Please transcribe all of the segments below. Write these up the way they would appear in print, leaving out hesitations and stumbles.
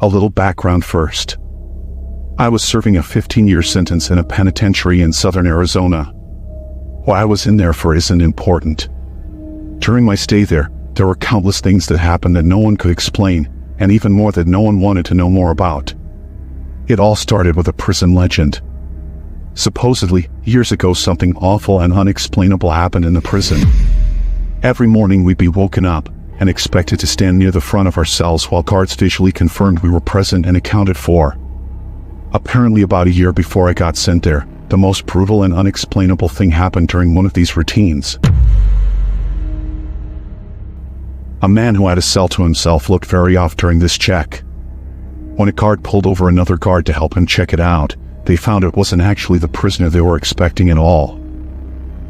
A little background first. I was serving a 15-year sentence in a penitentiary in southern Arizona. What I was in there for isn't important. During my stay there were countless things that happened that no one could explain, and even more that no one wanted to know more about. It all started with a prison legend. Supposedly, years ago something awful and unexplainable happened in the prison. Every morning we'd be woken up and expected to stand near the front of our cells while guards visually confirmed we were present and accounted for. Apparently about a year before I got sent there, the most brutal and unexplainable thing happened during one of these routines. A man who had a cell to himself looked very off during this check. When a guard pulled over another guard to help him check it out, they found it wasn't actually the prisoner they were expecting at all.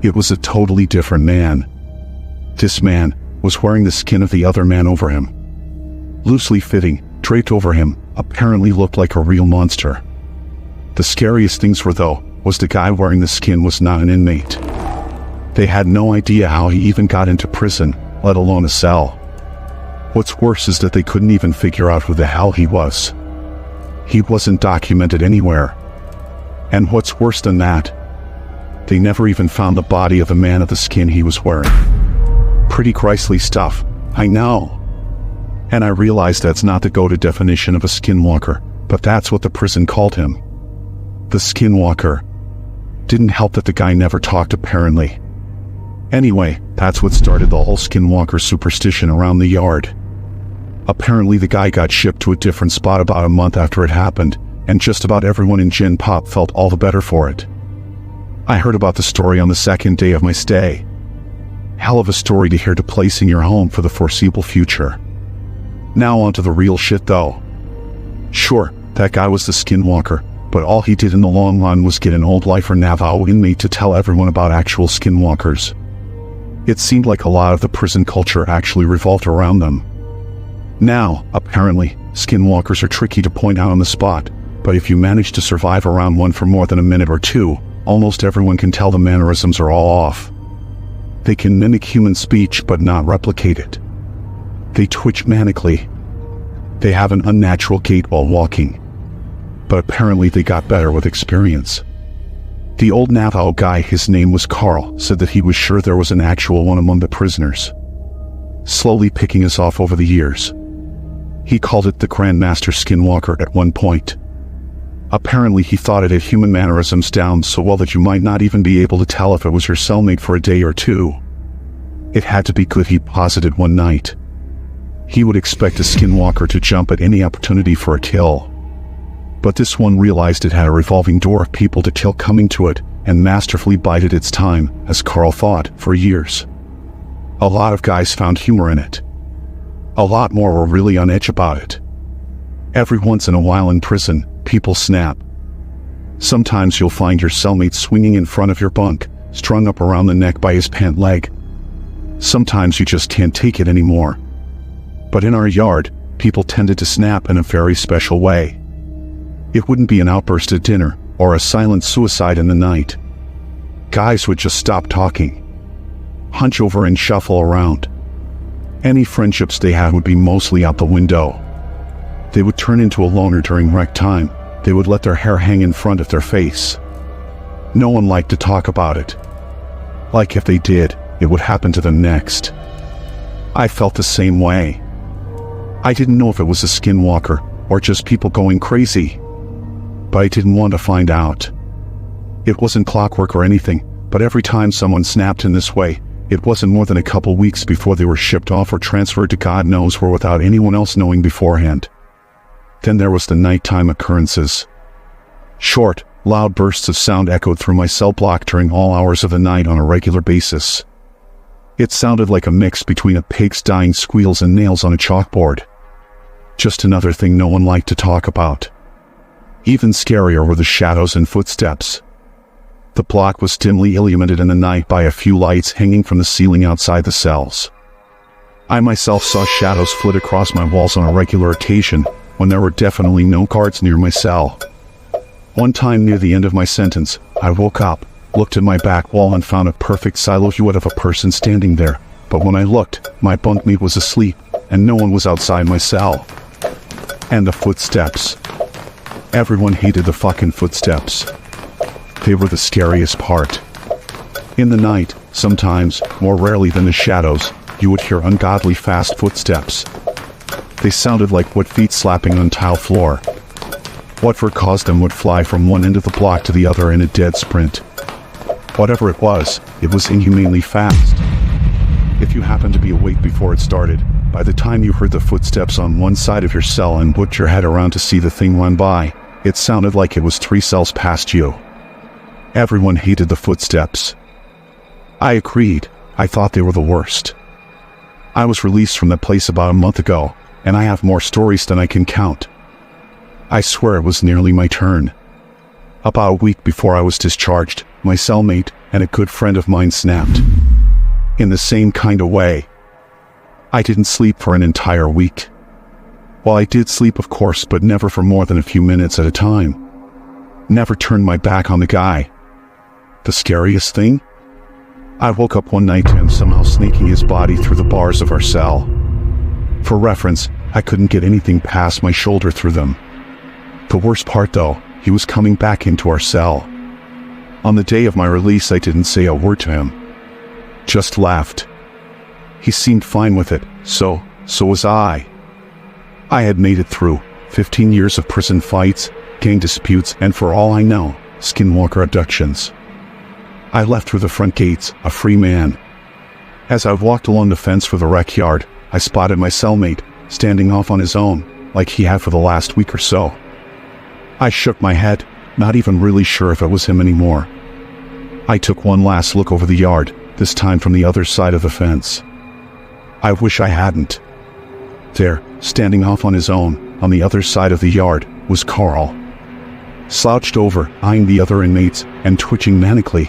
It was a totally different man. This man was wearing the skin of the other man over him. Loosely fitting, draped over him, apparently looked like a real monster. The scariest things were though, was the guy wearing the skin was not an inmate. They had no idea how he even got into prison, let alone a cell. What's worse is that they couldn't even figure out who the hell he was. He wasn't documented anywhere. And what's worse than that, they never even found the body of the man of the skin he was wearing. Pretty grisly stuff, I know. And I realize that's not the go-to definition of a skinwalker, but that's what the prison called him. The Skinwalker. Didn't help that the guy never talked apparently. Anyway, that's what started the whole Skinwalker superstition around the yard. Apparently the guy got shipped to a different spot about a month after it happened, and just about everyone in Gen Pop felt all the better for it. I heard about the story on the second day of my stay. Hell of a story to hear to place in your home for the foreseeable future. Now onto the real shit though. Sure, that guy was the Skinwalker, but all he did in the long run was get an old lifer Navajo inmate to tell everyone about actual Skinwalkers. It seemed like a lot of the prison culture actually revolved around them. Now, apparently, Skinwalkers are tricky to point out on the spot, but if you manage to survive around one for more than a minute or two, almost everyone can tell the mannerisms are all off. They can mimic human speech but not replicate it. They twitch manically. They have an unnatural gait while walking. But apparently they got better with experience. The old Navajo guy, his name was Carl, said that he was sure there was an actual one among the prisoners. Slowly picking us off over the years. He called it the Grandmaster Skinwalker at one point. Apparently he thought it had human mannerisms down so well that you might not even be able to tell if it was your cellmate for a day or two. It had to be good, he posited one night. He would expect a Skinwalker to jump at any opportunity for a kill. But this one realized it had a revolving door of people to kill coming to it, and masterfully bided its time, as Carl thought, for years. A lot of guys found humor in it. A lot more were really on edge about it. Every once in a while in prison, people snap. Sometimes you'll find your cellmate swinging in front of your bunk, strung up around the neck by his pant leg. Sometimes you just can't take it anymore. But in our yard, people tended to snap in a very special way. It wouldn't be an outburst at dinner, or a silent suicide in the night. Guys would just stop talking, hunch over and shuffle around. Any friendships they had would be mostly out the window. They would turn into a loner during rec time. They would let their hair hang in front of their face. No one liked to talk about it. Like if they did, it would happen to them next. I felt the same way. I didn't know if it was a Skinwalker, or just people going crazy. But I didn't want to find out. It wasn't clockwork or anything, but every time someone snapped in this way, it wasn't more than a couple weeks before they were shipped off or transferred to God knows where without anyone else knowing beforehand. Then there was the nighttime occurrences. Short, loud bursts of sound echoed through my cell block during all hours of the night on a regular basis. It sounded like a mix between a pig's dying squeals and nails on a chalkboard. Just another thing no one liked to talk about. Even scarier were the shadows and footsteps. The block was dimly illuminated in the night by a few lights hanging from the ceiling outside the cells. I myself saw shadows flit across my walls on a regular occasion, when there were definitely no guards near my cell. One time near the end of my sentence, I woke up, looked at my back wall and found a perfect silhouette of a person standing there, but when I looked, my bunkmate was asleep, and no one was outside my cell. And the footsteps. Everyone hated the fucking footsteps. They were the scariest part. In the night, sometimes, more rarely than the shadows, you would hear ungodly fast footsteps. They sounded like wet feet slapping on tile floor. Whatever caused them would fly from one end of the block to the other in a dead sprint. Whatever it was inhumanely fast. If you happened to be awake before it started, by the time you heard the footsteps on one side of your cell and put your head around to see the thing run by, it sounded like it was 3 cells past you. Everyone hated the footsteps. I agreed. I thought they were the worst. I was released from that place about a month ago, and I have more stories than I can count. I swear it was nearly my turn. About a week before I was discharged, my cellmate and a good friend of mine snapped. In the same kind of way. I didn't sleep for an entire week. Well, I did sleep, of course, but never for more than a few minutes at a time. Never turned my back on the guy. The scariest thing? I woke up one night to him somehow snaking his body through the bars of our cell. For reference, I couldn't get anything past my shoulder through them. The worst part though, he was coming back into our cell. On the day of my release, I didn't say a word to him. Just laughed. He seemed fine with it, so was I. I had made it through 15 years of prison fights, gang disputes, and for all I know, Skinwalker abductions. I left through the front gates, a free man. As I walked along the fence for the rec yard, I spotted my cellmate, standing off on his own, like he had for the last week or so. I shook my head, not even really sure if it was him anymore. I took one last look over the yard, this time from the other side of the fence. I wish I hadn't. There, standing off on his own, on the other side of the yard, was Carl. Slouched over, eyeing the other inmates, and twitching manically.